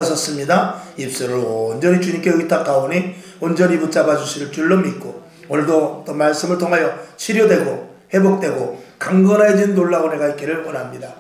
하셨습니다. 입술을 온전히 주님께 의탁하오니 온전히 붙잡아 주실 줄로 믿고 오늘도 또 말씀을 통하여 치료되고 회복되고 강건해진 놀라운 해가 있기를 원합니다.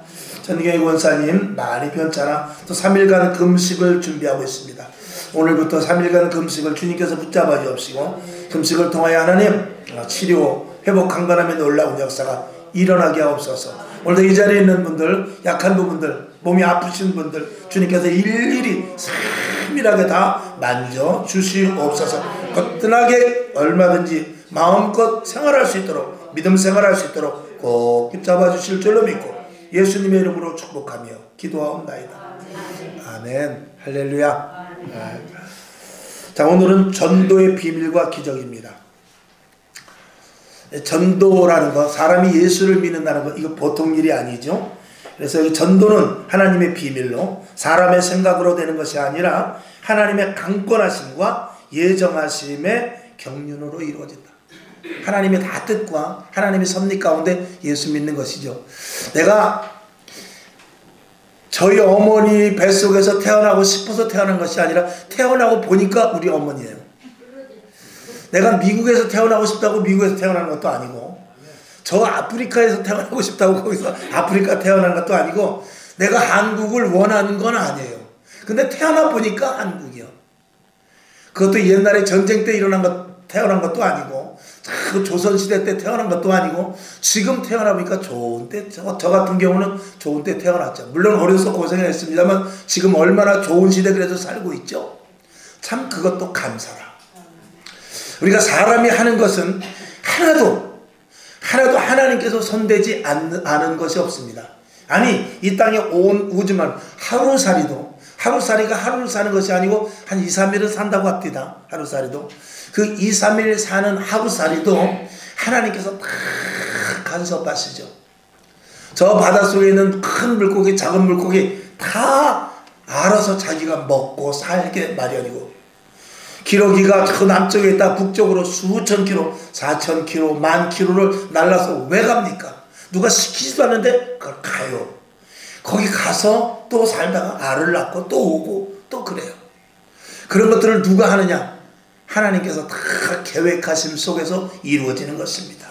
전경희 권사님 많이 편찮아 또 3일간 금식을 준비하고 있습니다. 오늘부터 3일간 금식을 주님께서 붙잡아 주옵시고 금식을 통하여 하나님 치료 회복 강건함의 놀라운 역사가 일어나게 하옵소서. 오늘도 이 자리에 있는 분들, 약한 부분들, 몸이 아프신 분들 주님께서 일일이 세밀하게 다 만져 주시옵소서. 거뜬하게 얼마든지 마음껏 생활할 수 있도록, 믿음 생활할 수 있도록 꼭 붙잡아 주실 줄로 믿고 예수님의 이름으로 축복하며 기도하옵나이다. 아멘. 할렐루야. 자, 오늘은 전도의 비밀과 기적입니다. 전도라는 거, 사람이 예수를 믿는다는 거, 이거 보통 일이 아니죠. 그래서 이 전도는 하나님의 비밀로 사람의 생각으로 되는 것이 아니라 하나님의 강권하심과 예정하심의 경륜으로 이루어진다. 하나님의 다 뜻과 하나님의 섭리 가운데 예수 믿는 것이죠. 내가 저희 어머니 뱃속에서 태어나고 싶어서 태어난 것이 아니라 태어나고 보니까 우리 어머니예요. 내가 미국에서 태어나고 싶다고 미국에서 태어나는 것도 아니고 저 아프리카에서 태어나고 싶다고 거기서 아프리카 태어난 것도 아니고 내가 한국을 원하는 건 아니에요. 근데 태어나 보니까 한국이요. 그것도 옛날에 전쟁 때 태어난 것도 아니고 그 조선시대 때 태어난 것도 아니고 지금 태어나 보니까 좋은 때, 저 같은 경우는 좋은 때 태어났죠. 물론 어려서 고생했습니다만 지금 얼마나 좋은 시대 그래도 살고 있죠. 참 그것도 감사라. 우리가 사람이 하는 것은 하나도 하나님께서 손대지 않은 것이 없습니다. 아니 이 땅에 온 우주만 하루살이가 하루를 사는 것이 아니고 한 2, 3일을 산다고 합니다. 하루살이도 그 2, 3일 사는 하루살이도 하나님께서 다 간섭하시죠. 저 바닷속에 있는 큰 물고기 작은 물고기 다 알아서 자기가 먹고 살게 마련이고 기러기가 저 남쪽에 있다 북쪽으로 수천 킬로 4천 킬로 만 킬로를 날라서 왜 갑니까? 누가 시키지도 않는데 그걸 가요. 거기 가서 또 살다가 알을 낳고 또 오고 또 그래요. 그런 것들을 누가 하느냐? 하나님께서 다 계획하심 속에서 이루어지는 것입니다.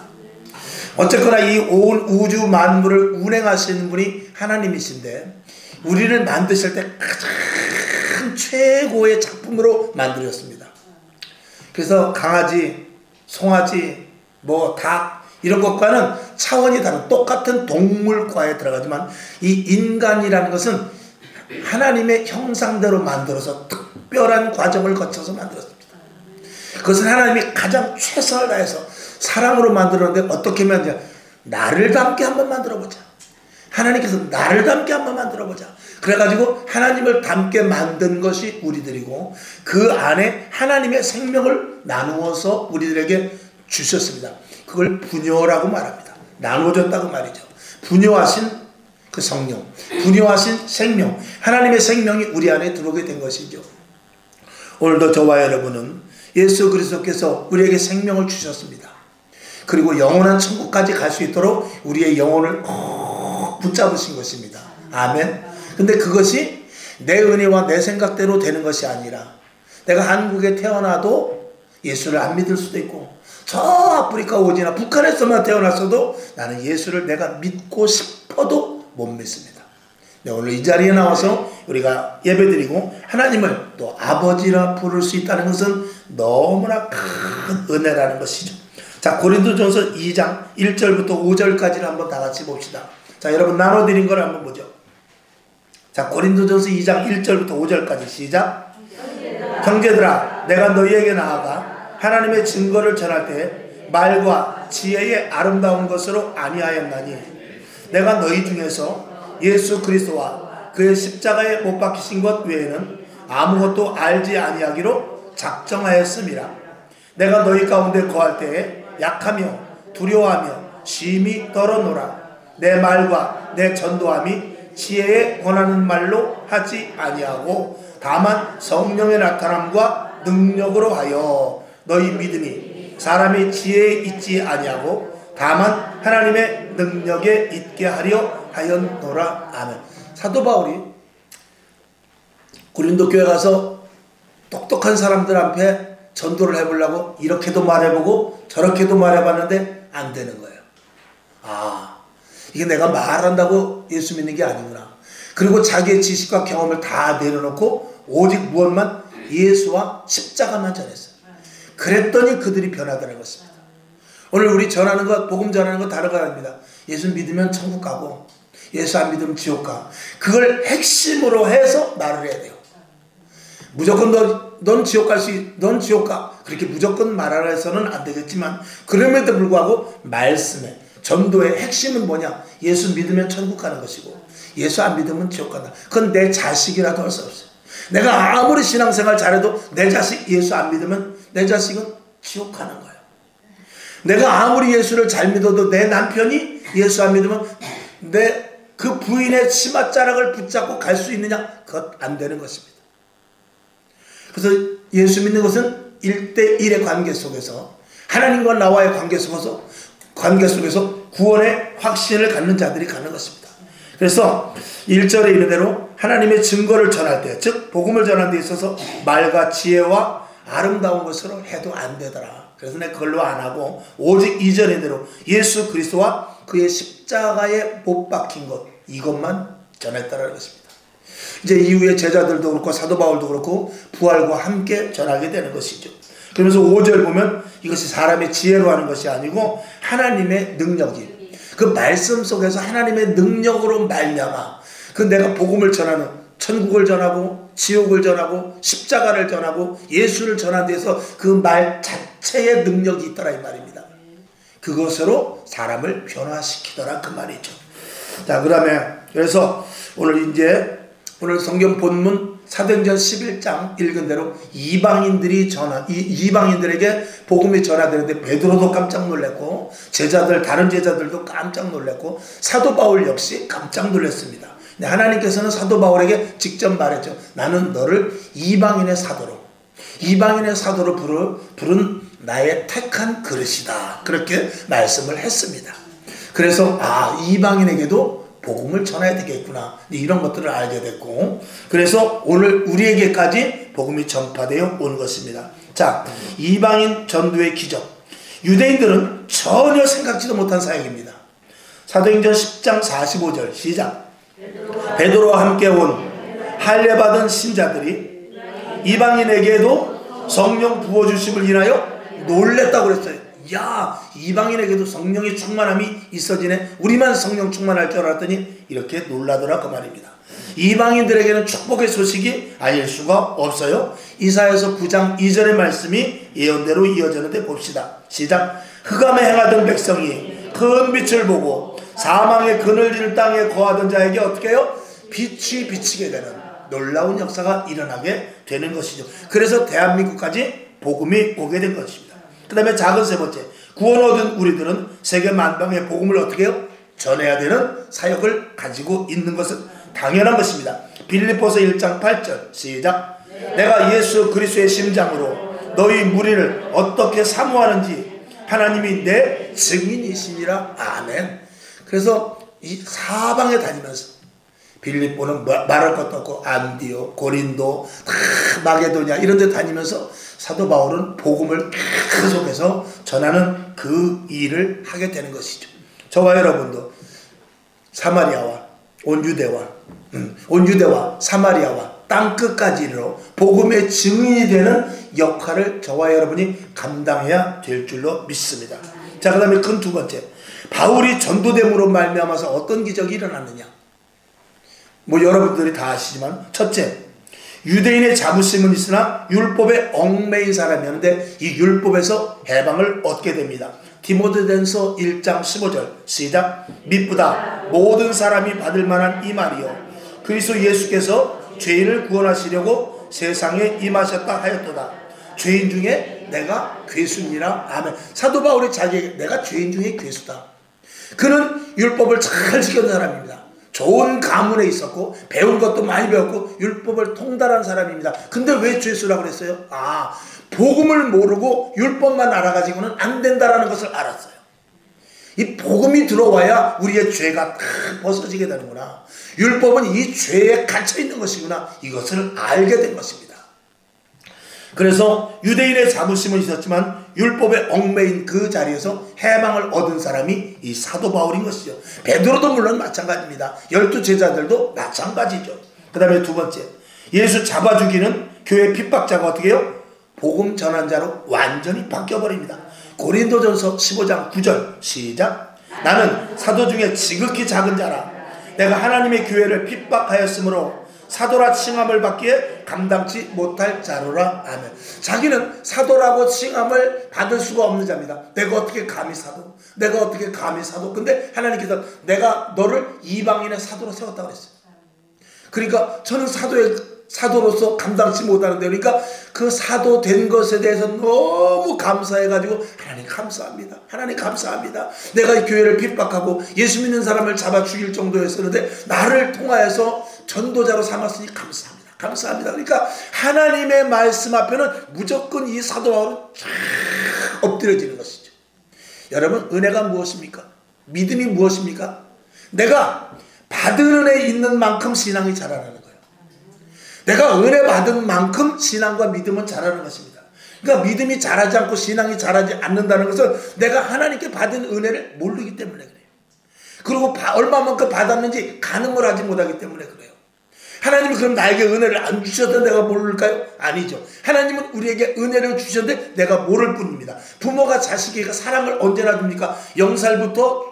어쨌거나 이 온 우주 만물을 운행하시는 분이 하나님이신데 우리를 만드실 때 가장 최고의 작품으로 만들었습니다. 그래서 강아지, 송아지, 닭 이런 것과는 차원이 다른 똑같은 동물과에 들어가지만 이 인간이라는 것은 하나님의 형상대로 만들어서 특별한 과정을 거쳐서 만들었습니다. 그것은 하나님이 가장 최선을 다해서 사랑으로 만들었는데 어떻게 만드냐? 나를 닮게 한번 만들어보자. 하나님께서 나를 닮게 한번 만들어보자. 그래가지고 하나님을 닮게 만든 것이 우리들이고 그 안에 하나님의 생명을 나누어서 우리들에게 주셨습니다. 그걸 부녀라고 말합니다. 나누어졌다고 말이죠. 부녀하신 그 성령, 부녀하신 생명, 하나님의 생명이 우리 안에 들어오게 된 것이죠. 오늘도 저와 여러분은 예수 그리스도께서 우리에게 생명을 주셨습니다. 그리고 영원한 천국까지 갈 수 있도록 우리의 영혼을 꼭 붙잡으신 것입니다. 아멘. 근데 그것이 내 은혜와 내 생각대로 되는 것이 아니라 내가 한국에 태어나도 예수를 안 믿을 수도 있고 저 아프리카 오지나 북한에서만 태어났어도 나는 예수를 내가 믿고 싶어도 못 믿습니다. 네, 오늘 이 자리에 나와서 우리가 예배드리고 하나님을 또 아버지라 부를 수 있다는 것은 너무나 큰 은혜라는 것이죠. 자, 고린도전서 2장 1절부터 5절까지를 한번 다 같이 봅시다. 자, 여러분 나눠드린 걸 한번 보죠. 자, 고린도전서 2장 1절부터 5절까지 시작. 형제들아, 내가 너희에게 나아가 하나님의 증거를 전할 때 말과 지혜의 아름다운 것으로 아니하였나니 내가 너희 중에서 예수 그리스도와 그의 십자가에 못 박히신 것 외에는 아무것도 알지 아니하기로 작정하였음이라. 내가 너희 가운데 거할 때에 약하며 두려워하며 심히 떨어노라. 내 말과 내 전도함이 지혜에 권하는 말로 하지 아니하고 다만 성령의 나타남과 능력으로 하여 너희 믿음이 사람의 지혜에 있지 아니하고 다만 하나님의 능력에 있게 하려 하였노라. 아멘. 사도 바울이 고린도 교회 가서 똑똑한 사람들 앞에 전도를 해보려고 이렇게도 말해보고 저렇게도 말해봤는데 안 되는 거예요. 아, 이게 내가 말한다고 예수 믿는 게 아니구나. 그리고 자기의 지식과 경험을 다 내려놓고 오직 무엇만? 예수와 십자가만 전했어요. 그랬더니 그들이 변하더라는 것입니다. 오늘 우리 전하는 것, 복음 전하는 것 다른 거 아닙니다. 예수 믿으면 천국 가고 예수 안 믿으면 지옥 가. 그걸 핵심으로 해서 말을 해야 돼요. 무조건 넌 지옥 갈 넌 지옥 가. 그렇게 무조건 말하라 해서는 안 되겠지만, 그럼에도 불구하고 말씀에, 전도의 핵심은 뭐냐? 예수 믿으면 천국 가는 것이고 예수 안 믿으면 지옥 간다. 그건 내 자식이라도 할 수 없어요. 내가 아무리 신앙생활 잘해도 내 자식 예수 안 믿으면 내 자식은 지옥 가는 거예요. 내가 아무리 예수를 잘 믿어도 내 남편이 예수 안 믿으면 내 그 부인의 치맛자락을 붙잡고 갈 수 있느냐? 그것 안 되는 것입니다. 그래서 예수 믿는 것은 1대1의 관계 속에서, 하나님과 나와의 관계 속에서 구원의 확신을 갖는 자들이 가는 것입니다. 그래서 1절에 이르는 대로 하나님의 증거를 전할 때, 즉 복음을 전하는 데 있어서 말과 지혜와 아름다운 것으로 해도 안 되더라. 그래서 내가 그걸로 안 하고 오직 2절의 대로 예수 그리스도와 그의 십자가에 못 박힌 것, 이것만 전했다는 것입니다. 이제 이후에 제자들도 그렇고 사도 바울도 그렇고 부활과 함께 전하게 되는 것이죠. 그러면서 5절 보면 이것이 사람의 지혜로 하는 것이 아니고 하나님의 능력이, 그 말씀 속에서 하나님의 능력으로 말미암아 그 내가 복음을 전하는, 천국을 전하고 지옥을 전하고 십자가를 전하고 예수를 전하는 데서 그 말 자체의 능력이 있더라 이 말입니다. 그것으로 사람을 변화시키더라 그 말이죠. 자, 그래서 오늘 성경 본문 사도행전 11장 읽은 대로 이방인들에게 복음이 전하되는데 베드로도 깜짝 놀랐고 다른 제자들도 깜짝 놀랐고 사도 바울 역시 깜짝 놀랐습니다. 하나님께서는 사도 바울에게 직접 말했죠. 나는 너를 이방인의 사도로 부른 나의 택한 그릇이다. 그렇게 말씀을 했습니다. 그래서 이방인에게도 복음을 전해야 되겠구나, 이런 것들을 알게 됐고, 그래서 오늘 우리에게까지 복음이 전파되어 온 것입니다. 자, 이방인 전도의 기적. 유대인들은 전혀 생각지도 못한 사역입니다. 사도행전 10장 45절 시작. 베드로와 함께 온 할례받은 신자들이 이방인에게도 성령 부어주심을 인하여 놀랬다고 그랬어요. 야, 이방인에게도 성령의 충만함이 있어지네. 우리만 성령 충만할 줄 알았더니 이렇게 놀라더라 그 말입니다. 이방인들에게는 축복의 소식이 아닐 수가 없어요. 이사야서 9장 2절의 말씀이 예언대로 이어지는데 봅시다. 시작. 흑암에 행하던 백성이 큰 빛을 보고 사망의 그늘진 땅에 거하던 자에게 어떻게 해요? 빛이 비치게 되는 놀라운 역사가 일어나게 되는 것이죠. 그래서 대한민국까지 복음이 오게 된 것입니다. 그 다음에 작은 세 번째, 구원 얻은 우리들은 세계 만방의 복음을 어떻게 해요? 전해야 되는 사역을 가지고 있는 것은 당연한 것입니다. 빌립보서 1장 8절 시작. 내가 예수 그리스도의 심장으로 너희 무리를 어떻게 사모하는지 하나님이 내 증인이시니라. 아멘. 그래서 이 사방에 다니면서 빌립보는 말할 것도 없고 안디오, 고린도, 다 마게도냐 이런 데 다니면서 사도 바울은 복음을 계속해서 전하는 그 일을 하게 되는 것이죠. 저와 여러분도 사마리아와 온 유대와 사마리아와 땅끝까지 이르러 복음의 증인이 되는 역할을 저와 여러분이 감당해야 될 줄로 믿습니다. 자, 그 다음에 큰 두 번째, 바울이 전도됨으로 말미암아서 어떤 기적이 일어났느냐. 여러분들이 다 아시지만, 첫째, 유대인의 자부심은 있으나 율법에 얽매인 사람이었는데 이 율법에서 해방을 얻게 됩니다. 디모데전서 1장 15절 시작. 미쁘다 모든 사람이 받을 만한 이 말이요 그리스도 예수께서 죄인을 구원하시려고 세상에 임하셨다 하였도다. 죄인 중에 내가 괴수니라. 아멘. 사도 바울이 자기에게 내가 죄인 중에 괴수다. 그는 율법을 잘 지켰던 사람입니다. 좋은 가문에 있었고 배운 것도 많이 배웠고 율법을 통달한 사람입니다. 근데 왜 죄수라고 그랬어요? 복음을 모르고 율법만 알아가지고는 안 된다라는 것을 알았어요. 이 복음이 들어와야 우리의 죄가 다 벗어지게 되는구나. 율법은 이 죄에 갇혀 있는 것이구나. 이것을 알게 된 것입니다. 그래서 유대인의 자부심은 있었지만 율법에 얽매인 그 자리에서 해방을 얻은 사람이 이 사도 바울인 것이죠. 베드로도 물론 마찬가지입니다. 12 제자들도 마찬가지죠. 그 다음에 두 번째, 예수 잡아 죽이는 교회 핍박자가 어떻게 해요? 복음 전한 자로 완전히 바뀌어버립니다. 고린도전서 15장 9절 시작. 나는 사도 중에 지극히 작은 자라. 내가 하나님의 교회를 핍박하였으므로 사도라 칭함을 받기에 감당치 못할 자로라. 아멘. 자기는 사도라고 칭함을 받을 수가 없는 자입니다. 내가 어떻게 감히 사도? 내가 어떻게 감히 사도? 근데 하나님께서 내가 너를 이방인의 사도로 세웠다고 했어요. 그러니까 저는 사도로서 감당치 못하는데, 그러니까 그 사도 된 것에 대해서 너무 감사해가지고 하나님 감사합니다. 하나님 감사합니다. 내가 이 교회를 핍박하고 예수 믿는 사람을 잡아 죽일 정도였었는데 나를 통하여서 전도자로 삼았으니 감사합니다. 감사합니다. 그러니까 하나님의 말씀 앞에는 무조건 이 사도 바울은 쫙 엎드려지는 것이죠. 여러분, 은혜가 무엇입니까? 믿음이 무엇입니까? 내가 받은 은혜 있는 만큼 신앙이 자라나는 거예요. 내가 은혜 받은 만큼 신앙과 믿음은 자라는 것입니다. 그러니까 믿음이 자라지 않고 신앙이 자라지 않는다는 것은 내가 하나님께 받은 은혜를 모르기 때문에 그래요. 그리고 얼마만큼 받았는지 가늠을 하지 못하기 때문에 그래요. 하나님이 그럼 나에게 은혜를 안 주셔도 내가 모를까요? 아니죠. 하나님은 우리에게 은혜를 주셨는데 내가 모를 뿐입니다. 부모가 자식에게 사랑을 언제나 줍니까? 0살부터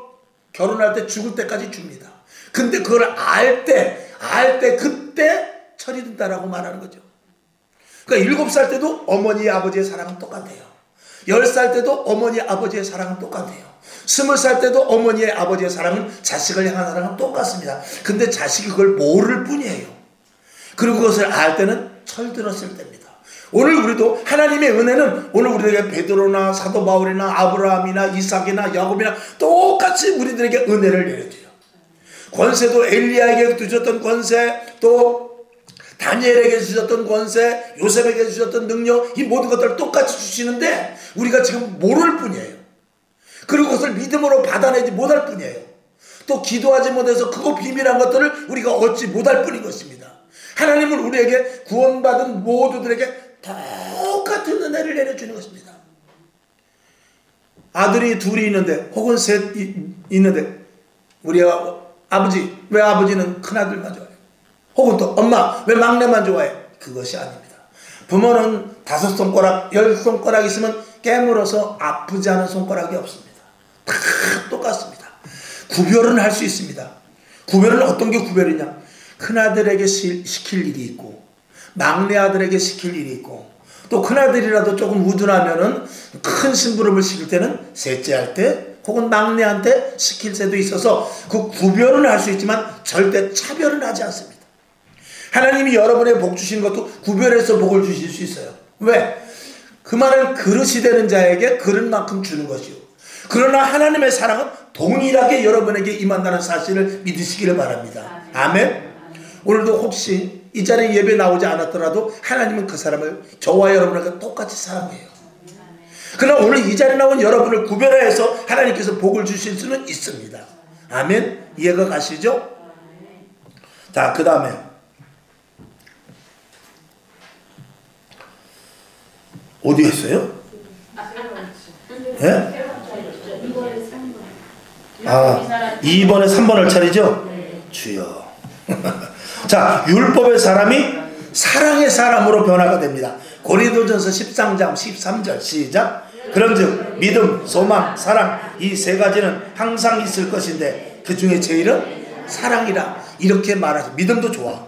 결혼할 때 죽을 때까지 줍니다. 근데 그걸 알 때 그때 철이 든다라고 말하는 거죠. 그러니까 7살 때도 어머니 아버지의 사랑은 똑같아요. 10살 때도 어머니 아버지의 사랑은 똑같아요. 20살 때도 어머니의 아버지의 사랑은 자식을 향한 사랑은 똑같습니다. 근데 자식이 그걸 모를 뿐이에요. 그리고 그것을 알 때는 철들었을 때입니다. 오늘 우리도 하나님의 은혜는 오늘 우리에게 베드로나 사도 바울이나 아브라함이나 이삭이나 야곱이나 똑같이 우리들에게 은혜를 내려줘요. 권세도 엘리야에게 주셨던 권세, 또 다니엘에게 주셨던 권세, 요셉에게 주셨던 능력, 이 모든 것들을 똑같이 주시는데 우리가 지금 모를 뿐이에요. 그리고 그것을 믿음으로 받아내지 못할 뿐이에요. 또 기도하지 못해서 그거 비밀한 것들을 우리가 얻지 못할 뿐인 것입니다. 하나님은 우리에게 구원받은 모두들에게 똑같은 은혜를 내려주는 것입니다. 아들이 둘이 있는데 혹은 셋 있는데 우리 아버지, 왜 아버지는 큰아들만 좋아해요? 혹은 또 엄마, 왜 막내만 좋아해? 그것이 아닙니다. 부모는 5손가락, 10손가락 있으면 깨물어서 아프지 않은 손가락이 없습니다. 다 똑같습니다. 구별은 할 수 있습니다. 구별은 어떤 게 구별이냐? 큰아들에게 시킬 일이 있고 막내 아들에게 시킬 일이 있고, 또 큰아들이라도 조금 우둔하면은 큰 심부름을 시킬 때는 셋째 할 때 혹은 막내한테 시킬 때도 있어서 그 구별은 할 수 있지만 절대 차별은 하지 않습니다. 하나님이 여러분의 복 주신 것도 구별해서 복을 주실 수 있어요. 왜? 그 말은 그릇이 되는 자에게 그릇만큼 주는 것이요. 그러나 하나님의 사랑은 동일하게 여러분에게 임한다는 사실을 믿으시기를 바랍니다. 아멘. 오늘도 혹시 이 자리에 예배 나오지 않았더라도 하나님은 그 사람을 저와 여러분에게 똑같이 사랑해요. 그러나 오늘 이 자리에 나온 여러분을 구별해서 하나님께서 복을 주실 수는 있습니다. 아멘. 이해가 가시죠? 자, 그 다음에 어디 있어요? 예? 아, 2번에 3번을 차리죠? 주여. 자, 율법의 사람이 사랑의 사람으로 변화가 됩니다. 고린도전서 13장 13절 시작. 그런즉 믿음, 소망, 사랑 이 세 가지는 항상 있을 것인데 그 중에 제일은 사랑이라. 이렇게 말하죠. 믿음도 좋아,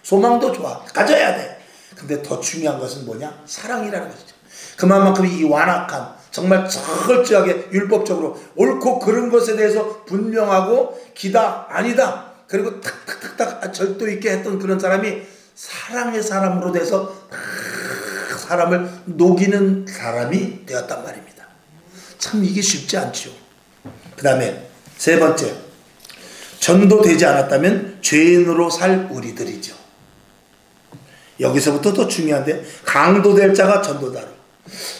소망도 좋아, 가져야 돼. 근데 더 중요한 것은 뭐냐? 사랑이라는 것이죠. 그만큼 이 완악한, 정말 철저하게 율법적으로 옳고 그른 것에 대해서 분명하고 기다 아니다, 그리고 탁탁탁탁 절도 있게 했던 그런 사람이 사랑의 사람으로 돼서 사람을 녹이는 사람이 되었단 말입니다. 참 이게 쉽지 않죠. 그 다음에 세 번째, 전도되지 않았다면 죄인으로 살 우리들이죠. 여기서부터 더 중요한데, 강도될 자가 전도자로.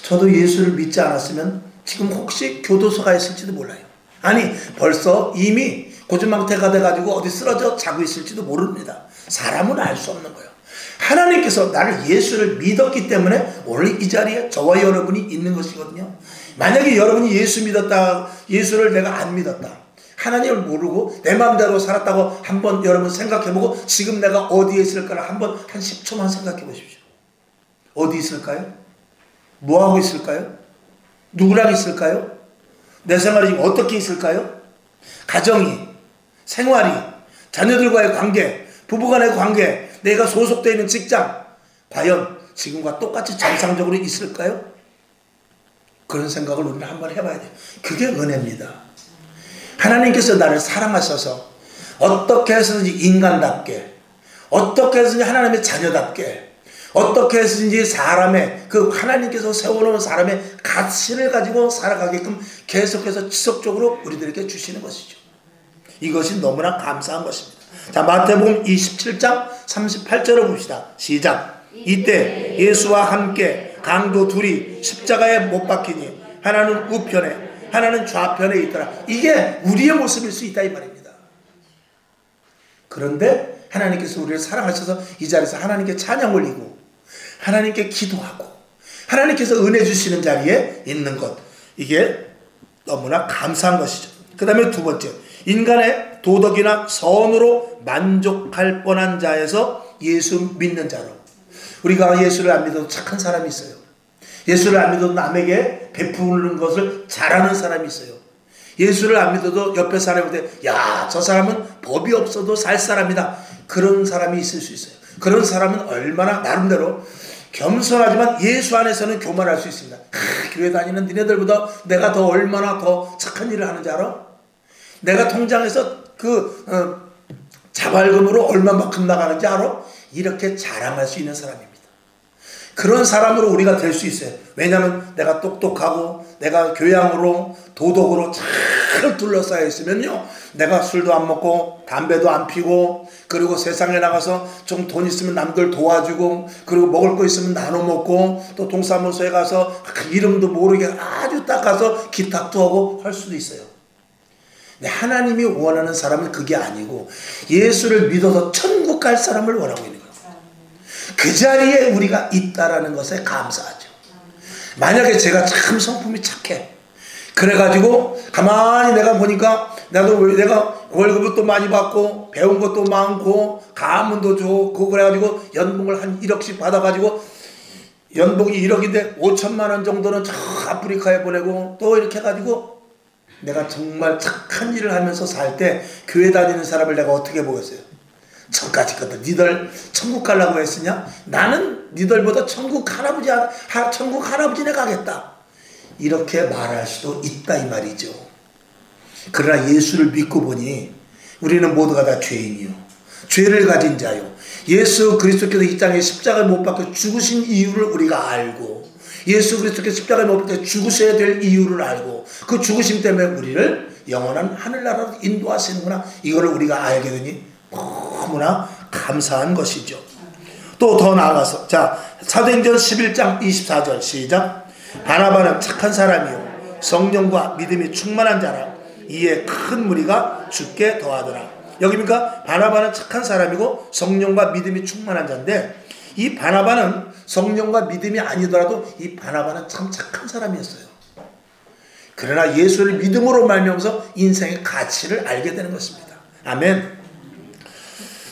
저도 예수를 믿지 않았으면 지금 혹시 교도소가 있을지도 몰라요. 아니 벌써 이미 고주망태가 돼가지고 어디 쓰러져 자고 있을지도 모릅니다. 사람은 알 수 없는 거예요. 하나님께서 나를 예수를 믿었기 때문에 오늘 이 자리에 저와 여러분이 있는 것이거든요. 만약에 여러분이 예수 믿었다, 예수를 내가 안 믿었다, 하나님을 모르고 내 마음대로 살았다고 한번 여러분 생각해보고 지금 내가 어디에 있을까를 한번 한 10초만 생각해 보십시오. 어디 있을까요? 뭐하고 있을까요? 누구랑 있을까요? 내 생활이 어떻게 있을까요? 가정이, 생활이, 자녀들과의 관계, 부부간의 관계, 내가 소속되어 있는 직장, 과연 지금과 똑같이 정상적으로 있을까요? 그런 생각을 우리는 한번 해봐야 돼요. 그게 은혜입니다. 하나님께서 나를 사랑하셔서 어떻게 해서든지 인간답게, 어떻게 해서든지 하나님의 자녀답게, 어떻게 해서든지 사람의 그 하나님께서 세워놓은 사람의 가치를 가지고 살아가게끔 계속해서 지속적으로 우리들에게 주시는 것이죠. 이것이 너무나 감사한 것입니다. 자, 마태복음 27장 38절을 봅시다. 시작. 이때 예수와 함께 강도 둘이 십자가에 못 박히니 하나는 우편에 하나는 좌편에 있더라. 이게 우리의 모습일 수 있다 이 말입니다. 그런데 하나님께서 우리를 사랑하셔서 이 자리에서 하나님께 찬양 올리고 하나님께 기도하고 하나님께서 은혜 주시는 자리에 있는 것, 이게 너무나 감사한 것이죠. 그 다음에 두 번째, 인간의 도덕이나 선으로 만족할 뻔한 자에서 예수 믿는 자로. 우리가 예수를 안 믿어도 착한 사람이 있어요. 예수를 안 믿어도 남에게 베푸는 것을 잘하는 사람이 있어요. 예수를 안 믿어도 옆에 사람한테 야, 저 사람은 법이 없어도 살 사람이다, 그런 사람이 있을 수 있어요. 그런 사람은 얼마나 나름대로 겸손하지만 예수 안에서는 교만할 수 있습니다. 교회 다니는 니네들보다 내가 더 얼마나 더 착한 일을 하는지 알아? 내가 통장에서 자발금으로 얼마만큼 나가는지 알아? 이렇게 자랑할 수 있는 사람입니다. 그런 사람으로 우리가 될 수 있어요. 왜냐하면 내가 똑똑하고 내가 교양으로 도덕으로 잘 둘러싸여 있으면요, 내가 술도 안 먹고 담배도 안 피고 그리고 세상에 나가서 좀 돈 있으면 남들 도와주고 그리고 먹을 거 있으면 나눠 먹고 또 동사무소에 가서 이름도 모르게 아주 닦아서 기탁도 하고 할 수도 있어요. 근데 하나님이 원하는 사람은 그게 아니고 예수를 믿어서 천국 갈 사람을 원하고 있는 거예요. 그 자리에 우리가 있다라는 것에 감사하죠. 만약에 제가 참 성품이 착해, 그래가지고 가만히 내가 보니까 내가 월급을 또 많이 받고 배운 것도 많고 가문도 좋고 그래가지고 연봉을 한 1억씩 받아가지고 연봉이 1억인데 5천만 원 정도는 저 아프리카에 보내고 또 이렇게 해가지고 내가 정말 착한 일을 하면서 살 때 교회 다니는 사람을 내가 어떻게 보겠어요? 저까지 거든 니들 천국 가려고 했으냐? 나는 니들보다 천국 할아버지네 가겠다, 이렇게 말할 수도 있다 이 말이죠. 그러나 예수를 믿고 보니 우리는 모두가 다 죄인이요, 죄를 가진 자요, 예수 그리스도께서 이 땅에 십자가에 못 박혀 죽으신 이유를 우리가 알고 예수 그리스도께서 십자가에 못 박혀 죽으셔야 될 이유를 알고 그 죽으심 때문에 우리를 영원한 하늘나라로 인도하시는구나, 이거를 우리가 알게 되니 너무나 감사한 것이죠. 또 더 나아가서 자, 사도행전 11장 24절 시작. 바나바는 착한 사람이요 성령과 믿음이 충만한 자라 이에 큰 무리가 죽게 더하더라. 여기니까 바나바는 착한 사람이고 성령과 믿음이 충만한 자인데, 이 바나바는 성령과 믿음이 아니더라도 이 바나바는 참 착한 사람이었어요. 그러나 예수를 믿음으로 말미암아서 인생의 가치를 알게 되는 것입니다. 아멘.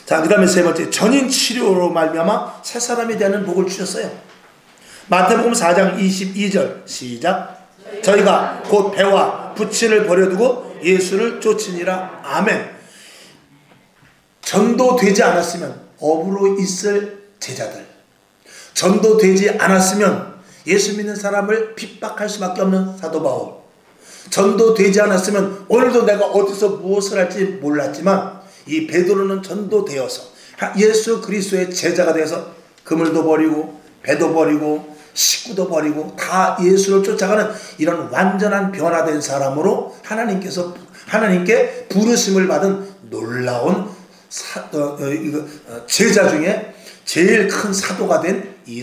자, 그 다음에 세 번째, 전인 치료로 말미암아 새 사람이 되는 복을 주셨어요. 마태복음 4장 22절 시작. 저희가 곧 배와 부친을 버려두고 예수를 쫓으니라. 아멘. 전도되지 않았으면 업으로 있을 제자들, 전도되지 않았으면 예수 믿는 사람을 핍박할 수밖에 없는 사도 바울, 전도되지 않았으면 오늘도 내가 어디서 무엇을 할지 몰랐지만 이 베드로는 전도되어서 예수 그리스도의 제자가 되어서 그물도 버리고 배도 버리고 식구도 버리고 다 예수를 쫓아가는 이런 완전한 변화된 사람으로 하나님께 부르심을 받은 놀라운 제자 중에 제일 큰 사도가 된 이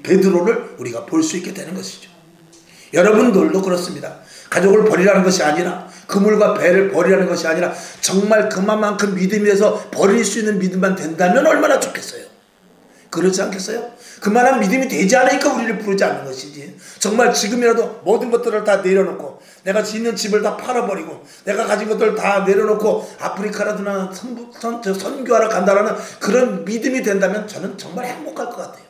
베드로를 우리가 볼 수 있게 되는 것이죠. 여러분들도 그렇습니다. 가족을 버리라는 것이 아니라, 그물과 배를 버리라는 것이 아니라 정말 그만큼 믿음이 돼서 버릴 수 있는 믿음만 된다면 얼마나 좋겠어요. 그렇지 않겠어요? 그만한 믿음이 되지 않으니까 우리를 부르지 않는 것이지. 정말 지금이라도 모든 것들을 다 내려놓고, 내가 있는 집을 다 팔아버리고, 내가 가진 것들을 다 내려놓고 아프리카라든가 선교하러 간다라는 그런 믿음이 된다면 저는 정말 행복할 것 같아요.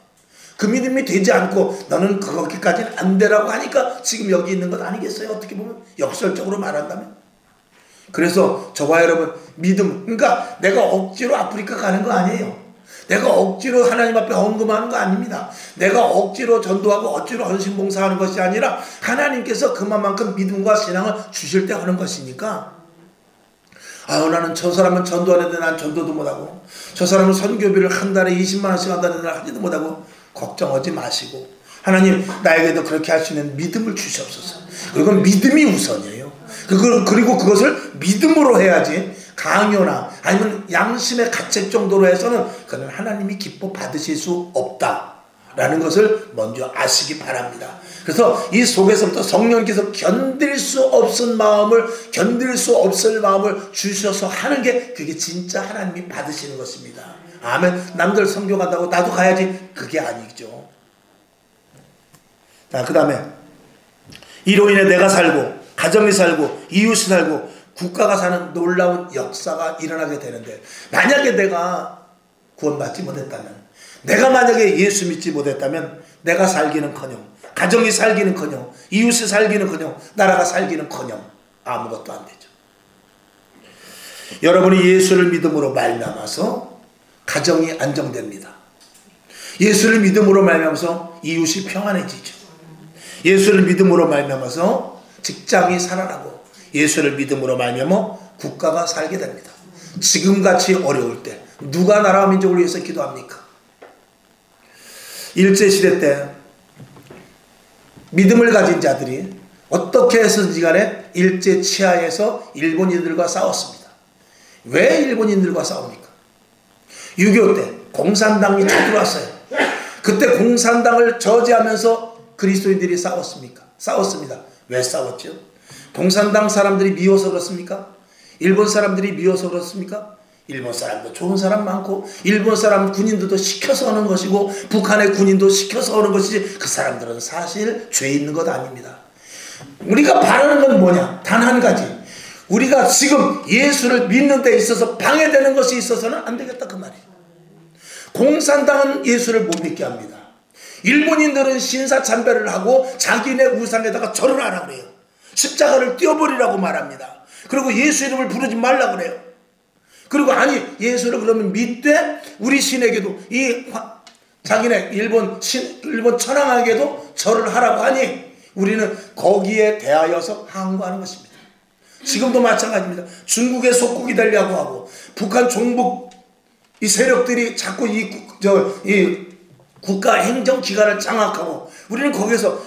그 믿음이 되지 않고 너는 거기까지는 안 되라고 하니까 지금 여기 있는 것 아니겠어요? 어떻게 보면 역설적으로 말한다면. 그래서 저와 여러분, 믿음, 그러니까 내가 억지로 아프리카 가는 거 아니에요. 내가 억지로 하나님 앞에 헌금하는 거 아닙니다. 내가 억지로 전도하고 억지로 헌신봉사하는 것이 아니라 하나님께서 그만큼 믿음과 신앙을 주실 때 하는 것이니까, 아유 나는 저 사람은 전도하는데 난 전도도 못하고, 저 사람은 선교비를 한 달에 20만 원씩 한다는데 난 하지도 못하고, 걱정하지 마시고 하나님 나에게도 그렇게 할 수 있는 믿음을 주시옵소서. 그리고 믿음이 우선이에요. 그리고 그것을 믿음으로 해야지 강요나 아니면 양심의 가책 정도로 해서는 그는 하나님이 기뻐 받으실 수 없다라는 것을 먼저 아시기 바랍니다. 그래서 이 속에서부터 성령께서 견딜 수 없을 마음을 주셔서 하는 게, 그게 진짜 하나님이 받으시는 것입니다. 아멘. 남들 선교 간다고 나도 가야지, 그게 아니죠. 자, 그 다음에 이로 인해 내가 살고 가정이 살고 이웃이 살고 국가가 사는 놀라운 역사가 일어나게 되는데, 만약에 내가 구원받지 못했다면, 내가 만약에 예수 믿지 못했다면 내가 살기는커녕, 가정이 살기는커녕, 이웃이 살기는커녕, 나라가 살기는커녕 아무것도 안 되죠. 여러분이 예수를 믿음으로 말미암아서 가정이 안정됩니다. 예수를 믿음으로 말미암아서 이웃이 평안해지죠. 예수를 믿음으로 말미암아서 직장이 살아나고, 예수를 믿음으로 말미암아 국가가 살게 됩니다. 지금같이 어려울 때 누가 나라와 민족을 위해서 기도합니까? 일제시대 때 믿음을 가진 자들이 어떻게 해서든지 간에 일제 치하에서 일본인들과 싸웠습니다. 왜 일본인들과 싸웁니까? 6.25 때 공산당이 쳐들어왔어요. 그때 공산당을 저지하면서 그리스도인들이 싸웠습니다. 왜 싸웠죠? 공산당 사람들이 미워서 그렇습니까? 일본 사람들이 미워서 그렇습니까? 일본 사람도 좋은 사람 많고, 일본 사람 군인들도 시켜서 오는 것이고, 북한의 군인도 시켜서 오는 것이지, 그 사람들은 사실 죄 있는 것 아닙니다. 우리가 바라는 건 뭐냐? 단 한 가지. 우리가 지금 예수를 믿는 데 있어서 방해되는 것이 있어서는 안 되겠다, 그 말이에요. 공산당은 예수를 못 믿게 합니다. 일본인들은 신사참배를 하고 자기네 우상에다가 절을 하라고 그래요. 십자가를 띄워버리라고 말합니다. 그리고 예수 이름을 부르지 말라고 그래요. 그리고 아니 예수를 그러면 믿되 우리 신에게도 자기네 일본 천황에게도 절을 하라고 하니 우리는 거기에 대하여서 항거하는 것입니다. 지금도 마찬가지입니다. 중국의 속국이 되려고 하고 북한 종북 이 세력들이 자꾸 이 국가 행정기관을 장악하고, 우리는 거기서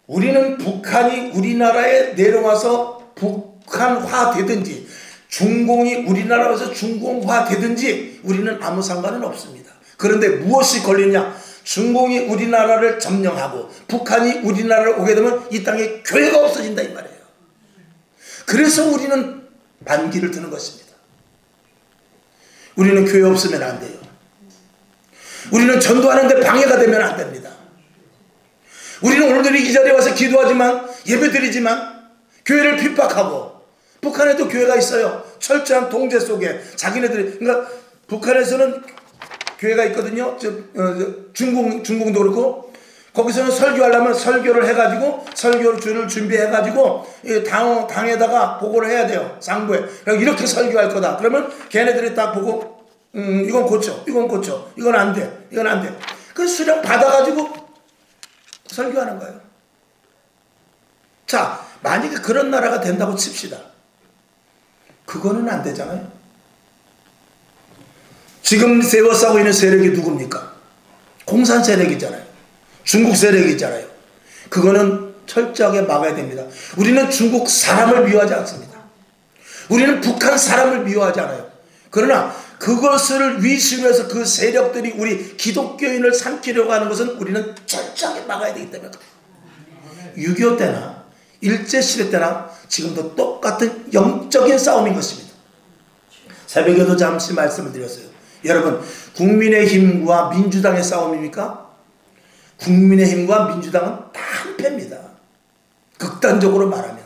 우리는 북한이 우리나라에 내려와서 북한화 되든지 중공이 우리나라에서 중공화 되든지 우리는 아무 상관은 없습니다. 그런데 무엇이 걸리냐? 중공이 우리나라를 점령하고 북한이 우리나라를 오게 되면 이 땅에 교회가 없어진다 이 말이에요. 그래서 우리는 반기를 드는 것입니다. 우리는 교회 없으면 안 돼요. 우리는 전도하는데 방해가 되면 안 됩니다. 우리는 오늘도 이 자리에 와서 기도하지만 예배드리지만 교회를 핍박하고, 북한에도 교회가 있어요. 철저한 통제 속에 자기네들이, 그러니까 북한에서는 교회가 있거든요. 중공도 그렇고, 거기서는 설교하려면 설교를 해가지고 설교를 준비해가지고 당에다가 보고를 해야 돼요. 상부에. 이렇게 설교할 거다. 그러면 걔네들이 딱 보고 이건 고쳐, 이건 안 돼, 이건 안 돼. 그 수령 받아가지고 설교하는 거예요. 자, 만약에 그런 나라가 된다고 칩시다. 그거는 안 되잖아요. 지금 세워싸고 있는 세력이 누굽니까? 공산 세력이잖아요. 중국 세력이잖아요. 그거는 철저하게 막아야 됩니다. 우리는 중국 사람을 미워하지 않습니다. 우리는 북한 사람을 미워하지 않아요. 그러나 그것을 위심해서 그 세력들이 우리 기독교인을 삼키려고 하는 것은 우리는 철저하게 막아야 되기 때문에 그래요. 6.25 때나 일제시대 때나 지금도 똑같은 영적인 싸움인 것입니다. 새벽에도 잠시 말씀을 드렸어요. 여러분, 국민의힘과 민주당의 싸움입니까? 국민의힘과 민주당은 다 한패입니다. 극단적으로 말하면.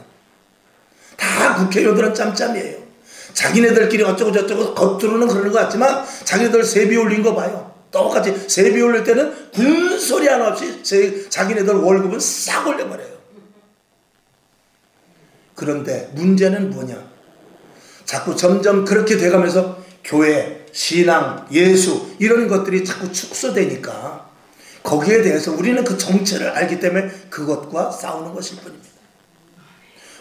다 국회의원들은 짬짬이에요. 자기네들끼리 어쩌고 저쩌고 겉으로는 그러는 것 같지만 자기네들 세비 올린 거 봐요. 똑같이 세비 올릴 때는 군소리 하나 없이 자기네들 월급은 싹 올려버려요. 그런데 문제는 뭐냐? 자꾸 점점 그렇게 돼가면서 교회, 신앙, 예수 이런 것들이 자꾸 축소되니까 거기에 대해서 우리는 그 정체를 알기 때문에 그것과 싸우는 것일 뿐입니다.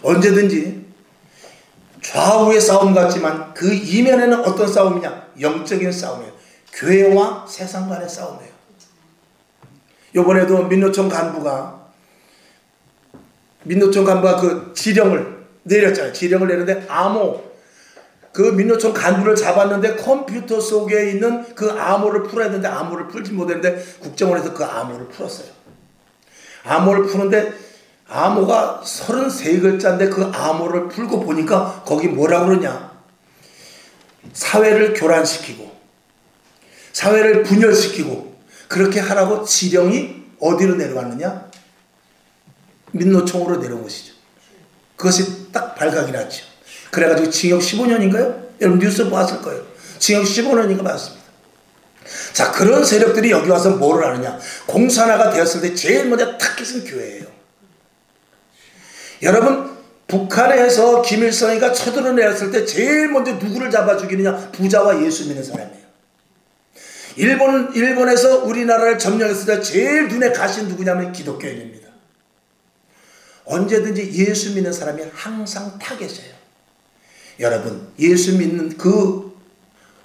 언제든지 좌우의 싸움 같지만 그 이면에는 어떤 싸움이냐? 영적인 싸움이에요. 교회와 세상 간의 싸움이에요. 이번에도 민노총 간부가 그 지령을 내렸잖아요. 지령을 내는데 그 민노총 간부를 잡았는데 컴퓨터 속에 있는 그 암호를 풀어야 되는데 암호를 풀지 못했는데 국정원에서 그 암호를 풀었어요. 암호를 푸는데 암호가 33글자인데 그 암호를 풀고 보니까 거기 뭐라고 그러냐? 사회를 교란시키고 사회를 분열시키고 그렇게 하라고 지령이 어디로 내려왔느냐? 민노총으로 내려온 것이죠. 그것이 딱 발각이 났죠. 그래가지고 징역 15년인가요? 여러분 뉴스 보았을 거예요. 징역 15년인가 맞습니다. 자, 그런 세력들이 여기 와서 뭐를 하느냐? 공산화가 되었을 때 제일 먼저 타깃은 교회예요. 여러분, 북한에서 김일성이가 쳐들어내었을 때 제일 먼저 누구를 잡아 죽이느냐? 부자와 예수 믿는 사람이에요. 일본에서 우리나라를 점령했을 때 제일 눈에 가신 누구냐면 기독교인입니다. 언제든지 예수 믿는 사람이 항상 타겟이에요. 여러분, 예수 믿는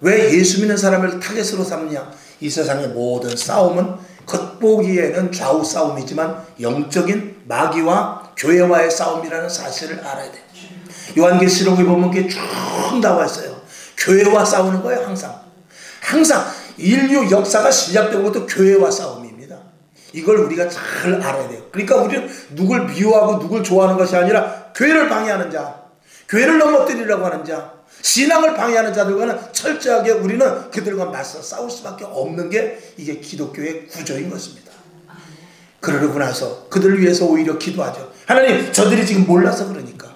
왜 예수 믿는 사람을 타겟으로 삼느냐? 이 세상의 모든 싸움은 겉보기에는 좌우 싸움이지만 영적인 마귀와 교회와의 싸움이라는 사실을 알아야 돼요. 요한계시록에 보면 그게 쭉 나와 있어요. 교회와 싸우는 거예요. 항상 인류 역사가 시작된 것도 교회와 싸움입니다. 이걸 우리가 잘 알아야 돼요. 그러니까 우리는 누굴 미워하고 누굴 좋아하는 것이 아니라 교회를 방해하는 자, 교회를 넘어뜨리려고 하는 자, 신앙을 방해하는 자들과는 철저하게 우리는 그들과 맞서 싸울 수밖에 없는 게 이게 기독교의 구조인 것입니다. 그러고 나서 그들을 위해서 오히려 기도하죠. 하나님, 저들이 지금 몰라서 그러니까.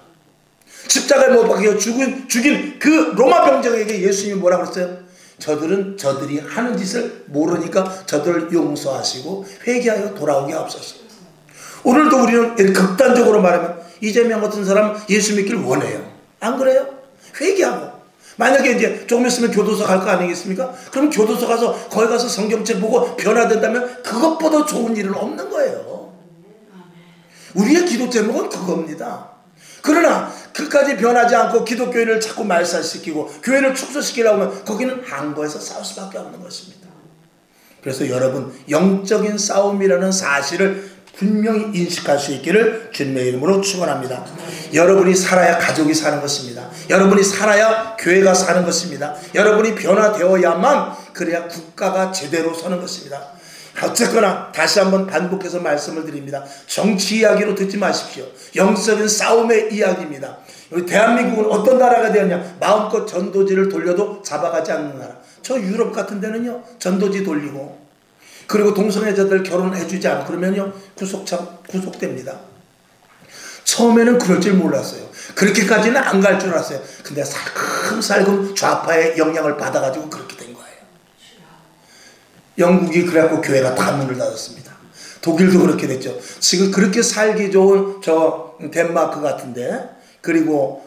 십자가에 못 박혀 죽인 그 로마 병정에게 예수님이 뭐라고 그랬어요? 저들이 하는 짓을 모르니까 저들을 용서하시고 회개하여 돌아오게 하옵소서. 오늘도 우리는 극단적으로 말하면 이재명 같은 사람 예수 믿기를 원해요. 안 그래요? 회개하고. 만약에 이제 조금 있으면 교도소 갈 거 아니겠습니까? 그럼 교도소 가서 거기 가서 성경책 보고 변화된다면 그것보다 좋은 일은 없는 거예요. 우리의 기도 제목은 그겁니다. 그러나 그까지 변하지 않고 기독교인을 자꾸 말살시키고 교회를 축소시키려고 하면 거기는 항거에서 싸울 수밖에 없는 것입니다. 그래서 여러분, 영적인 싸움이라는 사실을 분명히 인식할 수 있기를 주님의 이름으로 축원합니다. 여러분이 살아야 가족이 사는 것입니다. 여러분이 살아야 교회가 사는 것입니다. 여러분이 변화되어야만 그래야 국가가 제대로 서는 것입니다. 어쨌거나 다시 한번 반복해서 말씀을 드립니다. 정치 이야기로 듣지 마십시오. 영적인 싸움의 이야기입니다. 우리 대한민국은 어떤 나라가 되었냐? 마음껏 전도지를 돌려도 잡아가지 않는 나라. 저 유럽 같은 데는요, 전도지 돌리고 그리고 동성애자들 결혼해주지 않고 그러면요 구속됩니다. 처음에는 그럴 줄 몰랐어요. 그렇게까지는 안 갈 줄 알았어요. 근데 살금살금 좌파의 영향을 받아가지고 그렇게 된 거예요. 영국이 그래갖고 교회가 다 문을 닫았습니다. 독일도 그렇게 됐죠. 지금 그렇게 살기 좋은 저 덴마크 같은데, 그리고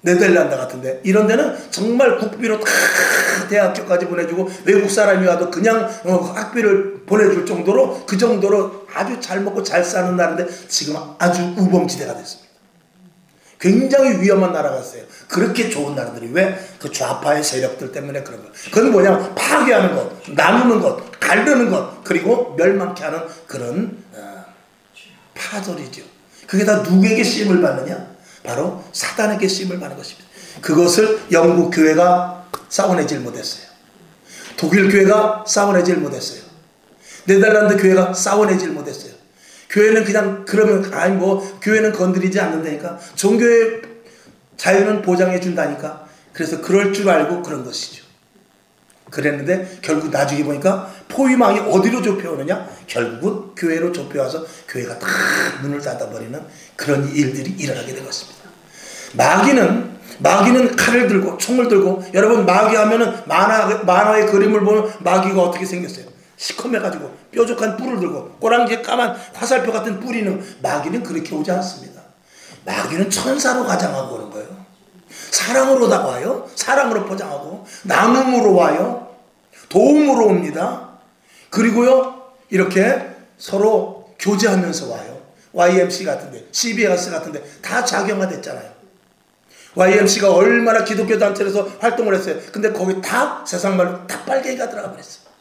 네덜란드 같은데, 이런 데는 정말 국비로 다 대학교까지 보내주고 외국 사람이 와도 그냥 학비를 보내줄 정도로, 그 정도로 아주 잘 먹고 잘 사는 나라인데 지금 아주 우범지대가 됐습니다. 굉장히 위험한 나라가 있어요. 그렇게 좋은 나라들이 왜? 그 좌파의 세력들 때문에 그런 거예요. 그건 뭐냐면 파괴하는 것, 나누는 것, 가르는 것, 그리고 멸망케 하는 그런 파절이죠. 그게 다 누구에게 쓰임을 받느냐? 바로 사단에게 쓰임을 받는 것입니다. 그것을 영국 교회가 싸워내질 못했어요. 독일 교회가 싸워내질 못했어요. 네덜란드 교회가 싸워내질 못했어요. 교회는 그냥 그러면 아니 뭐 교회는 건드리지 않는다니까. 종교의 자유는 보장해 준다니까. 그래서 그럴 줄 알고 그런 것이죠. 그랬는데 결국 나중에 보니까 포위망이 어디로 좁혀오느냐? 결국은 교회로 좁혀와서 교회가 다 문을 닫아버리는 그런 일들이 일어나게 된 것입니다. 마귀는 칼을 들고 총을 들고, 여러분 마귀 하면은 만화의 그림을 보면 마귀가 어떻게 생겼어요? 시커매가지고 뾰족한 뿔을 들고 꼬랑지에 까만 화살표 같은 뿔이 있는. 마귀는 그렇게 오지 않습니다. 마귀는 천사로 가장하고 오는 거예요. 사랑으로 다가와요. 사랑으로 포장하고 나눔으로 와요. 도움으로 옵니다. 그리고요 이렇게 서로 교제하면서 와요. YMC 같은데, CBS 같은데 다 작용화됐잖아요. YMC가 얼마나 기독교 단체에서 활동을 했어요. 근데 거기 다 세상말로 다 빨갱이가 들어가 버렸어요.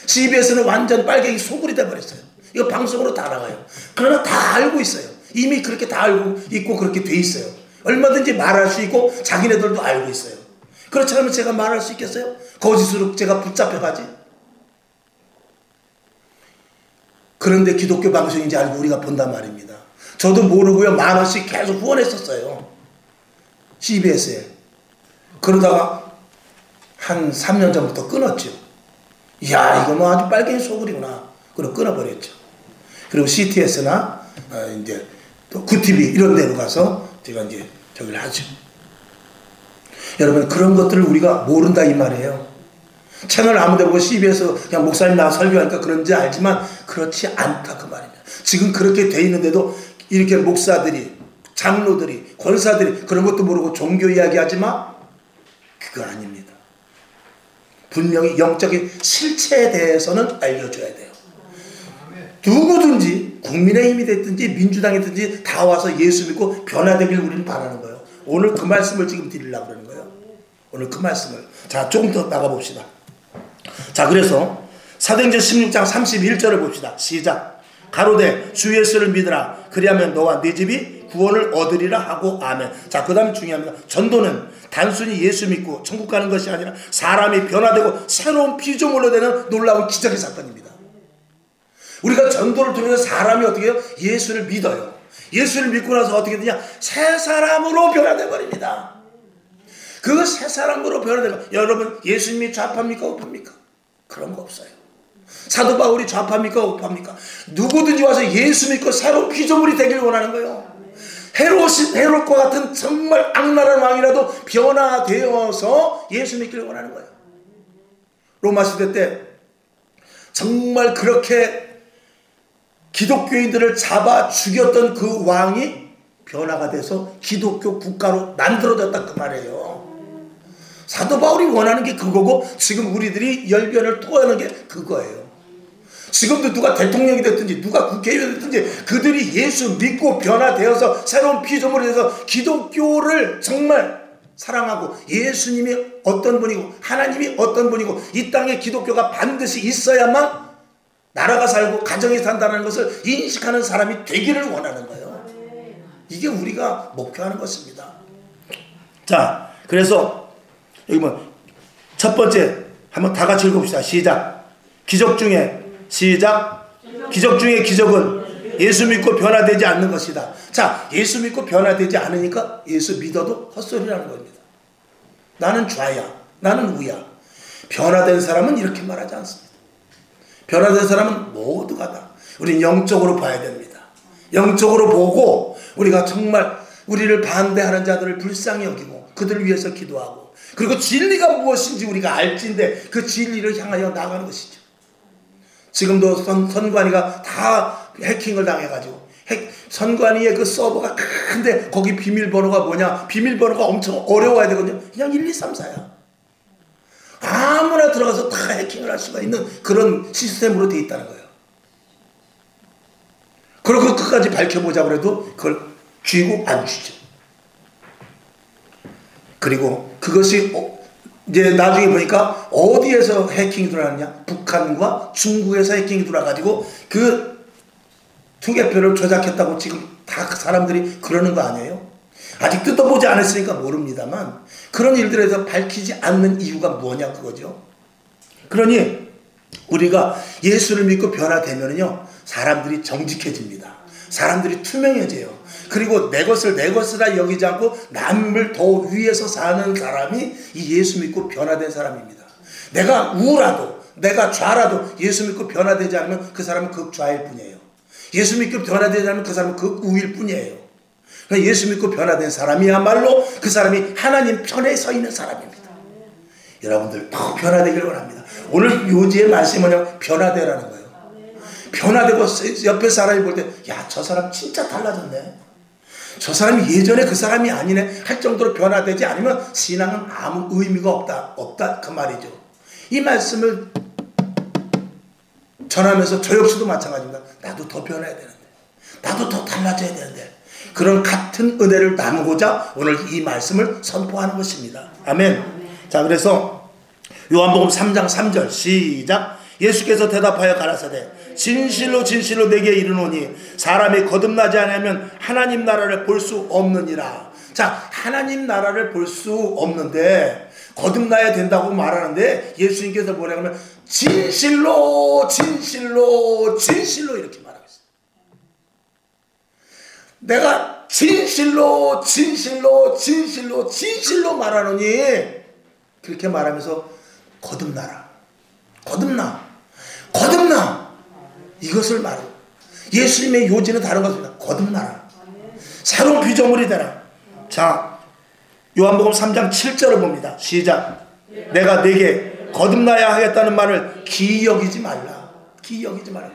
CBS는 완전 빨갱이 소굴이 돼버렸어요. 이거 방송으로 다 나가요. 그러나 다 알고 있어요. 이미 그렇게 다 알고 있고 그렇게 돼 있어요. 얼마든지 말할 수 있고 자기네들도 알고 있어요. 그렇지 않으면 제가 말할 수 있겠어요? 거짓으로 제가 붙잡혀가지. 그런데 기독교 방송인지 알고 우리가 본단 말입니다. 저도 모르고요 10,000원씩 계속 후원했었어요. CBS에. 그러다가 한 3년 전부터 끊었죠. 이야 이거 뭐 아주 빨갱이 소굴이구나. 그리고 끊어버렸죠. 그리고 CTS나 이제 또 구TV 이런 데로 가서 제가 이제 저기를 하죠. 여러분 그런 것들을 우리가 모른다 이 말이에요. 채널 아무데 보고 CBS 그냥 목사님 나 설교하니까 그런지 알지만 그렇지 않다 그 말입니다. 지금 그렇게 돼 있는데도 이렇게 목사들이, 장로들이, 권사들이 그런 것도 모르고 종교 이야기하지 마? 그거 아닙니다. 분명히 영적인 실체에 대해서는 알려줘야 돼요. 누구든지 국민의힘이 됐든지 민주당이 됐든지 다 와서 예수 믿고 변화되길 우리는 바라는 거예요. 오늘 그 말씀을 지금 드리려고 그러는 거예요. 오늘 그 말씀을. 자, 조금 더 나가봅시다. 자, 그래서 사도행전 16장 31절을 봅시다. 시작. 가로되 주 예수를 믿으라. 그리하면 너와 네 집이 구원을 얻으리라 하고 아멘. 자, 그 다음에 중요합니다. 전도는 단순히 예수 믿고 천국 가는 것이 아니라 사람이 변화되고 새로운 피조물로 되는 놀라운 기적의 사건입니다. 우리가 전도를 통해서 사람이 어떻게 해요? 예수를 믿어요. 예수를 믿고 나서 어떻게 되냐? 새 사람으로 변화돼 버립니다. 그 새 사람으로 변화되면, 여러분 예수님이 좌파입니까 우파입니까? 그런 거 없어요. 사도 바울이 좌파입니까 우파입니까? 누구든지 와서 예수 믿고 새로운 피조물이 되길 원하는 거예요. 헤롯과 같은 정말 악랄한 왕이라도 변화되어서 예수 믿기를 원하는 거예요. 로마 시대 때 정말 그렇게 기독교인들을 잡아 죽였던 그 왕이 변화가 돼서 기독교 국가로 만들어졌다 그 말이에요. 사도 바울이 원하는 게 그거고 지금 우리들이 열변을 토하는 게 그거예요. 지금도 누가 대통령이 됐든지 누가 국회의원이 됐든지 그들이 예수 믿고 변화되어서 새로운 피조물이 돼서 기독교를 정말 사랑하고 예수님이 어떤 분이고 하나님이 어떤 분이고 이 땅에 기독교가 반드시 있어야만 나라가 살고 가정이 산다는 것을 인식하는 사람이 되기를 원하는 거예요. 이게 우리가 목표하는 것입니다. 자, 그래서 여기 뭐 첫 번째 한번 다 같이 읽어봅시다. 시작. 기적 중에 시작. 기적 중에 기적은 예수 믿고 변화되지 않는 것이다. 자, 예수 믿고 변화되지 않으니까 예수 믿어도 헛소리라는 겁니다. 나는 좌야, 나는 우야. 변화된 사람은 이렇게 말하지 않습니다. 변화된 사람은 모두가 다. 우리는 영적으로 봐야 됩니다. 영적으로 보고 우리가 정말 우리를 반대하는 자들을 불쌍히 여기고 그들을 위해서 기도하고 그리고 진리가 무엇인지 우리가 알지인데 그 진리를 향하여 나가는 것이죠. 지금도 선관위가 다 해킹을 당해가지고 선관위의 그 서버가 큰데 거기 비밀번호가 뭐냐? 비밀번호가 엄청 어려워야 되거든요. 그냥 1, 2, 3, 4야. 아무나 들어가서 다 해킹을 할 수가 있는 그런 시스템으로 돼 있다는 거예요. 그리고 끝까지 밝혀보자고 해도 그걸 쥐고 안 쥐죠. 그리고 그것이 이제 나중에 보니까 어디에서 해킹이 들어갔냐? 북한과 중국에서 해킹이 들어가가지고 그 투개표를 조작했다고 지금 다 그 사람들이 그러는 거 아니에요? 아직 뜯어보지 않았으니까 모릅니다만 그런 일들에서 밝히지 않는 이유가 뭐냐 그거죠. 그러니 우리가 예수를 믿고 변화되면요, 사람들이 정직해집니다. 사람들이 투명해져요. 그리고 내 것을 내 것이라 여기지 않고 남을 더 위에서 사는 사람이 이 예수 믿고 변화된 사람입니다. 내가 우라도 내가 좌라도 예수 믿고 변화되지 않으면 그 사람은 극좌일 뿐이에요. 예수 믿고 변화되지 않으면 그 사람은 극우일 뿐이에요. 예수 믿고 변화된 사람이야말로 그 사람이 하나님 편에 서 있는 사람입니다. 여러분들 더 변화되기를 원합니다. 오늘 요지의 말씀은 뭐냐면 변화되라는 거예요. 변화되고 옆에 사람이 볼 때 야, 저 사람 진짜 달라졌네. 저 사람이 예전에 그 사람이 아니네 할 정도로 변화되지 않으면 신앙은 아무 의미가 없다 그 말이죠. 이 말씀을 전하면서 저 역시도 마찬가지입니다. 나도 더 변해야 되는데, 나도 더 달라져야 되는데, 그런 같은 은혜를 나누고자 오늘 이 말씀을 선포하는 것입니다. 아멘. 자, 그래서 요한복음 3장 3절 시작. 예수께서 대답하여 가라사대 진실로 진실로 내게 이르노니 사람이 거듭나지 않으면 하나님 나라를 볼 수 없느니라. 자, 하나님 나라를 볼 수 없는데 거듭나야 된다고 말하는데 예수님께서 뭐라고 하면 진실로 진실로 진실로 이렇게 말하고 있어요. 내가 진실로 진실로 진실로 진실로 말하노니 그렇게 말하면서 거듭나라. 거듭나. 이것을 말하고 예수님의 요지는 다른 것입니다. 거듭나라. 새로운 피조물이 되라. 자, 요한복음 3장 7절을 봅니다. 시작. 내가 네게 거듭나야 하겠다는 말을 기억이지 말라. 기억이지 말라.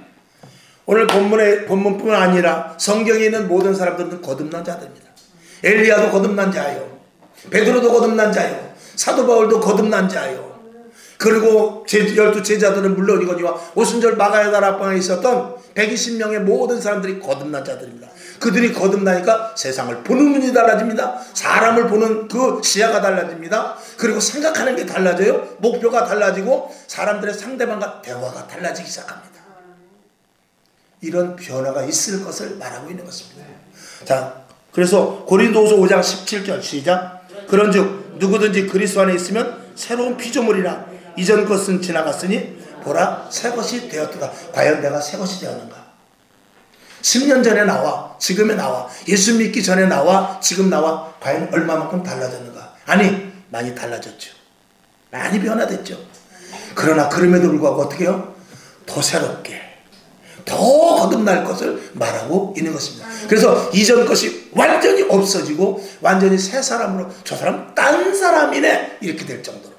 오늘 본문뿐만 아니라 성경에 있는 모든 사람들은 거듭난 자들입니다. 엘리야도 거듭난 자요. 베드로도 거듭난 자요. 사도 바울도 거듭난 자요. 그리고 12제자들은 물론이거니와 오순절 마가야 다락방에 있었던 120명의 모든 사람들이 거듭난 자들입니다. 그들이 거듭나니까 세상을 보는 눈이 달라집니다. 사람을 보는 그 시야가 달라집니다. 그리고 생각하는 게 달라져요. 목표가 달라지고 사람들의 상대방과 대화가 달라지기 시작합니다. 이런 변화가 있을 것을 말하고 있는 것입니다. 자, 그래서 고린도후서 5장 17절 시작. 그런즉 누구든지 그리스도 안에 있으면 새로운 피조물이라. 이전 것은 지나갔으니 보라 새 것이 되었도다. 과연 내가 새 것이 되었는가? 10년 전에 나와 지금의 나와 예수 믿기 전에 나와 지금 나와 과연 얼마만큼 달라졌는가? 아니, 많이 달라졌죠. 많이 변화됐죠. 그러나 그럼에도 불구하고 어떻게 해요? 더 새롭게 더 거듭날 것을 말하고 있는 것입니다. 그래서 이전 것이 완전히 없어지고 완전히 새 사람으로 저 사람 딴 사람이네 이렇게 될 정도로.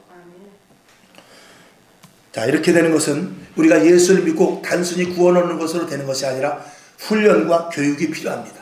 자, 이렇게 되는 것은 우리가 예수를 믿고 단순히 구원 얻는 것으로 되는 것이 아니라 훈련과 교육이 필요합니다.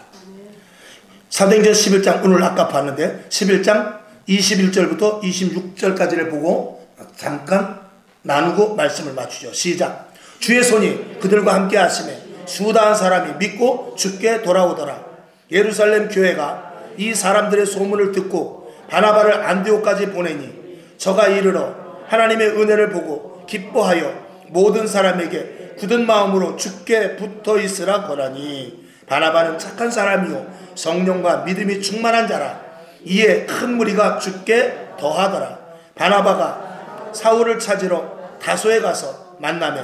사도행전 11장 오늘 아까 봤는데 11장 21절부터 26절까지를 보고 잠깐 나누고 말씀을 맞추죠. 시작. 주의 손이 그들과 함께 하심에 수다한 사람이 믿고 주께 돌아오더라. 예루살렘 교회가 이 사람들의 소문을 듣고 바나바를 안디옥까지 보내니 저가 이르러 하나님의 은혜를 보고 기뻐하여 모든 사람에게 굳은 마음으로 주께 붙어 있으라 거라니 바나바는 착한 사람이요 성령과 믿음이 충만한 자라. 이에 큰 무리가 주께 더하더라. 바나바가 사울을 찾으러 다소에 가서 만나매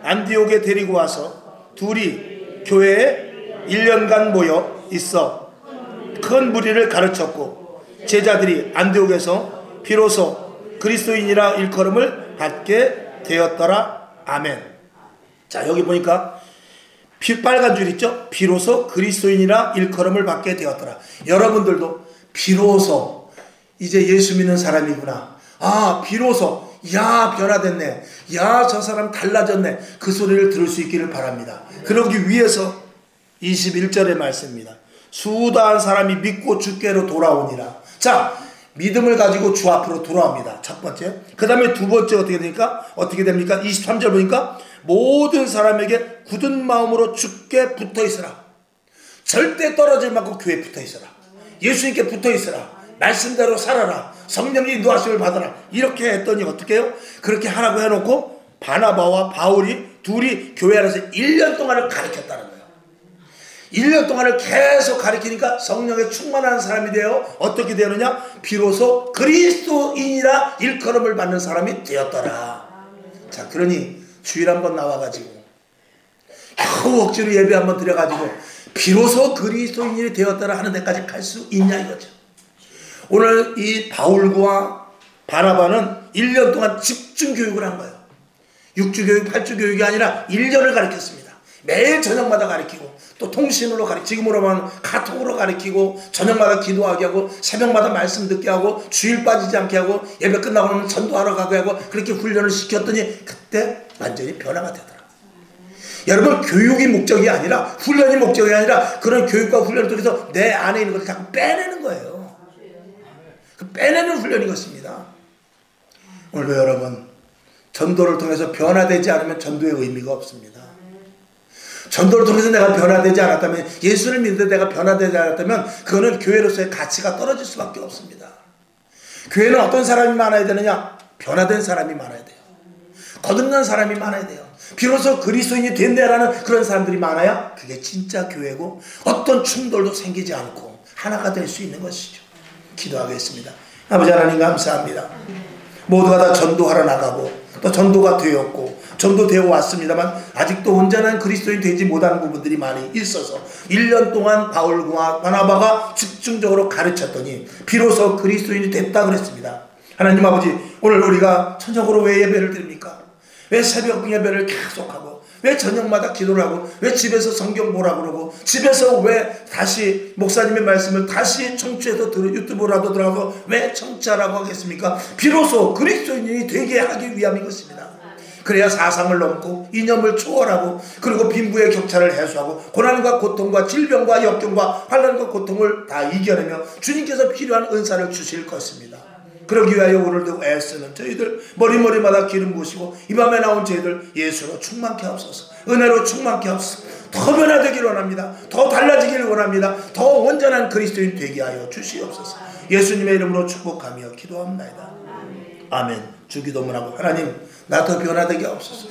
안디옥에 데리고 와서 둘이 교회에 1년간 모여 있어 큰 무리를 가르쳤고 제자들이 안디옥에서 비로소 그리스도인이라 일컬음을 받게 되었더라. 아멘. 자, 여기 보니까 빨간 줄 있죠? 비로소 그리스도인이라 일컬음을 받게 되었더라. 여러분들도 비로소 이제 예수 믿는 사람이구나. 아, 비로소 야, 변화됐네. 야, 저 사람 달라졌네. 그 소리를 들을 수 있기를 바랍니다. 그러기 위해서 21절의 말씀입니다. 수다한 사람이 믿고 주께로 돌아오니라. 자, 믿음을 가지고 주 앞으로 돌아옵니다. 첫 번째. 그 다음에 두 번째 어떻게 됩니까? 23절 보니까 모든 사람에게 굳은 마음으로 주께 붙어 있으라. 절대 떨어질 만큼 교회에 붙어 있으라. 예수님께 붙어 있으라. 말씀대로 살아라. 성령의 인도하심을 받아라. 이렇게 했더니 어떻게 해요? 그렇게 하라고 해놓고 바나바와 바울이 둘이 교회 안에서 1년 동안을 가르쳤다는 거예요. 1년 동안을 계속 가르치니까 성령에 충만한 사람이 되어 어떻게 되느냐? 비로소 그리스도인이라 일컬음을 받는 사람이 되었더라. 자, 그러니 주일 한번 나와가지고 겨우 억지로 예배 한번 드려가지고 비로소 그리스도인이 되었다라 하는 데까지 갈 수 있냐 이거죠. 오늘 이 바울과 바나바는 1년 동안 집중 교육을 한 거예요. 6주 교육, 8주 교육이 아니라 1년을 가르쳤습니다. 매일 저녁마다 가르치고 또 통신으로 지금으로 하면 카톡으로 가르치고 저녁마다 기도하게 하고 새벽마다 말씀 듣게 하고 주일 빠지지 않게 하고 예배 끝나고 나면 전도하러 가게 하고 그렇게 훈련을 시켰더니 그때 완전히 변화가 되더라. 여러분, 교육이 목적이 아니라 훈련이 목적이 아니라 그런 교육과 훈련을 통해서 내 안에 있는 것을 자꾸 빼내는 거예요. 그 빼내는 훈련인 것입니다. 오늘도 여러분, 전도를 통해서 변화되지 않으면 전도의 의미가 없습니다. 전도를 통해서 내가 변화되지 않았다면, 예수를 믿는데 내가 변화되지 않았다면 그거는 교회로서의 가치가 떨어질 수밖에 없습니다. 교회는 어떤 사람이 많아야 되느냐? 변화된 사람이 많아야 돼요. 거듭난 사람이 많아야 돼요. 비로소 그리스도인이 된다라는 그런 사람들이 많아야 그게 진짜 교회고 어떤 충돌도 생기지 않고 하나가 될 수 있는 것이죠. 기도하겠습니다. 아버지 하나님 감사합니다. 모두가 다 전도하러 나가고 또 전도가 되었고 전도되어 왔습니다만 아직도 온전한 그리스도인 되지 못하는 부분들이 많이 있어서 1년 동안 바울과 바나바가 집중적으로 가르쳤더니 비로소 그리스도인이 됐다 그랬습니다. 하나님 아버지, 오늘 우리가 저녁으로 왜 예배를 드립니까? 왜 새벽 예배를 계속하고 왜 저녁마다 기도를 하고 왜 집에서 성경 보라고 그러고 집에서 왜 다시 목사님의 말씀을 다시 청취해서 유튜브라도 들어가서 왜 청취하라고 하겠습니까? 비로소 그리스도인이 되게 하기 위함인 것입니다. 그래야 사상을 넘고 이념을 초월하고 그리고 빈부의 격차를 해소하고 고난과 고통과 질병과 역경과 환난과 고통을 다 이겨내며 주님께서 필요한 은사를 주실 것입니다. 그러기 위하여 오늘도 애쓰는 저희들 머리마다 기름 부으시고 이 밤에 나온 저희들 예수로 충만케 하옵소서. 은혜로 충만케 하옵소서. 더 변화되기를 원합니다. 더 달라지기를 원합니다. 더 온전한 그리스도인 되게 하여 주시옵소서. 예수님의 이름으로 축복하며 기도합니다. 아멘. 주기도문하고 하나님, 나 더 변화되게 하옵소서.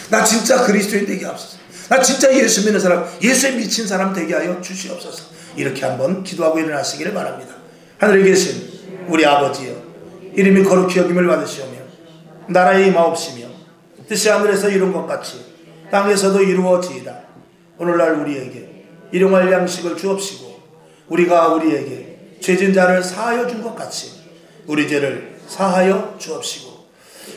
나 진짜 그리스도인 되게 하옵소서. 나 진짜 예수 믿는 사람, 예수에 미친 사람 되게 하여 주시옵소서. 이렇게 한번 기도하고 일어나시기를 바랍니다. 하늘에 계신 우리 아버지여, 이름이 거룩히 여김을 받으시오며 나라의 임하옵시며 뜻이 하늘에서 이룬 것 같이 땅에서도 이루어지이다. 오늘날 우리에게 일용할 양식을 주옵시고 우리가 우리에게 죄진 자를 사하여 준 것 같이 우리 죄를 사하여 주옵시고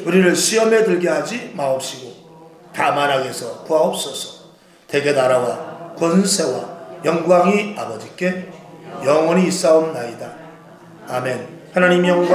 우리를 시험에 들게 하지 마옵시고 다만 악에서 구하옵소서. 대개 나라와 권세와 영광이 아버지께 영원히 있사옵나이다. 아멘. 하나님 영광